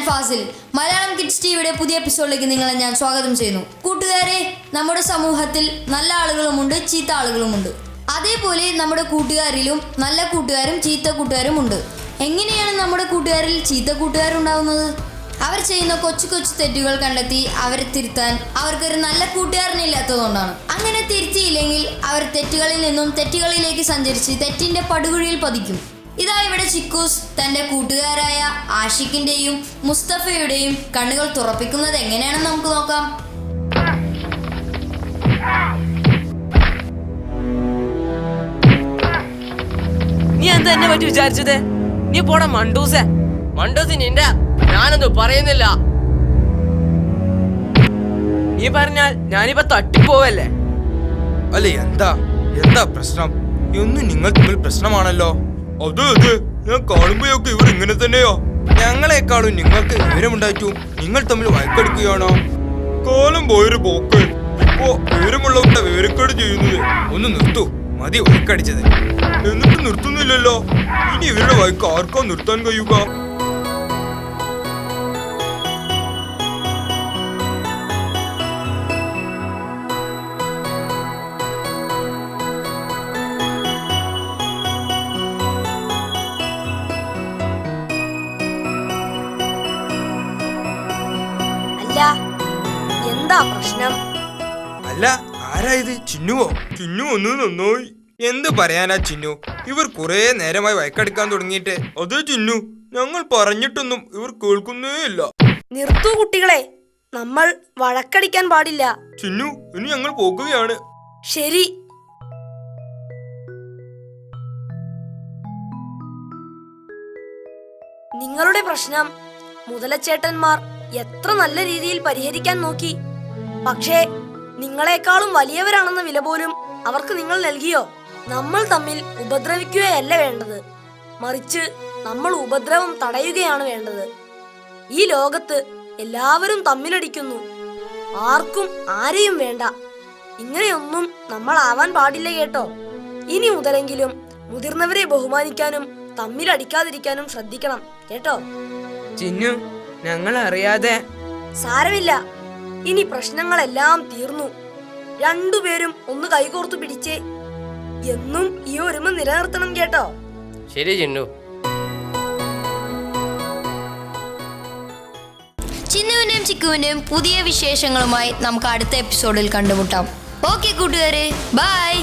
Fazil. Malayalam kids ടിവിയുടെ പുതിയ എപ്പിസോഡിലേക്ക് നിങ്ങളെ ഞാൻ സ്വാഗതം ചെയ്യുന്നു. കൂട്ടുകാരെ, നമ്മുടെ സമൂഹത്തിൽ നല്ല ആളുകളുമുണ്ട്, ചീത്ത ആളുകളുമുണ്ട്. അതേപോലെ നമ്മുടെ കൂട്ടുകാരിലും നല്ല കൂട്ടുകാരും ചീത്ത കൂട്ടുകാരും ഉണ്ട്. എങ്ങനെയാണ് നമ്മുടെ കൂട്ടുകാരിൽ ചീത്ത കൂട്ടുകാരുണ്ടാവുന്നത്? അവർ ചെയ്യുന്ന കൊച്ചു കൊച്ചു തെറ്റുകൾ കണ്ടെത്തി അവരെ തിരുത്താൻ അവർക്കൊരു നല്ല കൂട്ടുകാരനില്ലാത്തതുകൊണ്ടാണ്. അങ്ങനെ തിരുത്തിയില്ലെങ്കിൽ അവർ തെറ്റുകളിൽ നിന്നും തെറ്റുകളിലേക്ക് സഞ്ചരിച്ച് തെറ്റിന്റെ പടുകുഴിയിൽ പതിക്കും. ഇതാ ഇവിടെ ചിക്കൂസ് തന്റെ കൂട്ടുകാരായ ആഷിഖിന്റെയും മുസ്തഫയുടെയും കണ്ണുകൾ തുറപ്പിക്കുന്നത് എങ്ങനെയാണെന്ന് നമുക്ക് നോക്കാം. നീ എന്താ എന്നെ പറ്റി വിചാരിച്ചത്? നീ പോടാ മണ്ടൂസേ. മണ്ടൂസി നിന്റെ ഞാനൊന്നും പറയുന്നില്ല. നീ പറഞ്ഞാൽ ഞാനിപ്പോ തട്ടിപ്പോവല്ലേ? അല്ലെ എന്താ പ്രശ്നം? ഒന്നും നിങ്ങൾ തമ്മിൽ പ്രശ്നമാണല്ലോ. അതെ ഞാൻ കാണുമ്പോഴൊക്കെ ഇവർ ഇങ്ങനെ തന്നെയോ? ഞങ്ങളെക്കാളും നിങ്ങൾക്ക് വിവരമുണ്ടായിട്ടു നിങ്ങൾ തമ്മിൽ വഴക്കടിക്കുകയാണോ? കാലം പോയൊരു പോക്ക്. ഇപ്പോ വിവരമുള്ളവരുടെ വിവരക്കേട് ചെയ്യുന്നത്. ഒന്ന് നിർത്തൂ, മതി വഴക്കടിച്ചത്. എന്നിട്ട് നിർത്തുന്നില്ലല്ലോ. ഇനി ഇവരുടെ വഴക്ക് ആർക്കാ നിർത്താൻ കഴിയുക? എന്താ പ്രശ്നം? അല്ല, ആരായത്? ചിന്നുവോ? ചിന്നു ഒന്ന് നന്നായി. എന്ത് പറയാനാ ചിന്നു, ഇവർ കുറെ നേരമായി വഴക്കടിക്കാൻ തുടങ്ങിയിട്ട്. അതേ ചിന്നു, ഞങ്ങൾ പറഞ്ഞിട്ടൊന്നും ഇവർ കേൾക്കുന്നേ ഇല്ല. നിർത്തൂ കുട്ടികളെ, നമ്മൾ വഴക്കടിക്കാൻ പാടില്ല. ചിന്നു, ഇനി ഞങ്ങൾ പോകുകയാണ്. ശരി. നിങ്ങളുടെ പ്രശ്നം മുതലച്ചേട്ടന്മാർ എത്ര നല്ല രീതിയിൽ പരിഹരിക്കാൻ നോക്കി. പക്ഷേ നിങ്ങളെക്കാളും വലിയവരാണെന്ന വില പോലും അവർക്ക് നിങ്ങൾ നൽകിയോ? നമ്മൾ തമ്മിൽ ഉപദ്രവിക്കുകയല്ല വേണ്ടത്, മറിച്ച് നമ്മൾ ഉപദ്രവം തടയുകയാണ് വേണ്ടത്. ഈ ലോകത്ത് എല്ലാവരും തമ്മിലടിക്കുന്നു. ആർക്കും ആരെയും വേണ്ട. ഇങ്ങനെയൊന്നും നമ്മൾ ആവാൻ പാടില്ല കേട്ടോ. ഇനി മുതലെങ്കിലും മുതിർന്നവരെ ബഹുമാനിക്കാനും തമ്മിലടിക്കാതിരിക്കാനും ശ്രദ്ധിക്കണം കേട്ടോ. ചിന്നു, ഞങ്ങൾ അറിയാതെ. സാരമില്ല, ഇനി പ്രശ്നങ്ങളെല്ലാം തീർന്നു. രണ്ടുപേരും ഒന്ന് കൈകോർത്തു പിടിച്ചേ. എന്നും ഈ ഒരുമ നിലനിർത്തണം കേട്ടോ. ശരി ചിന്നു. ചിന്നുവിന്റെയും ചിക്കുവിന്റെയും പുതിയ വിശേഷങ്ങളുമായി നമുക്ക് അടുത്ത എപ്പിസോഡിൽ കണ്ടുമുട്ടാം. ഓക്കെ കൂട്ടുകാരെ, ബൈ.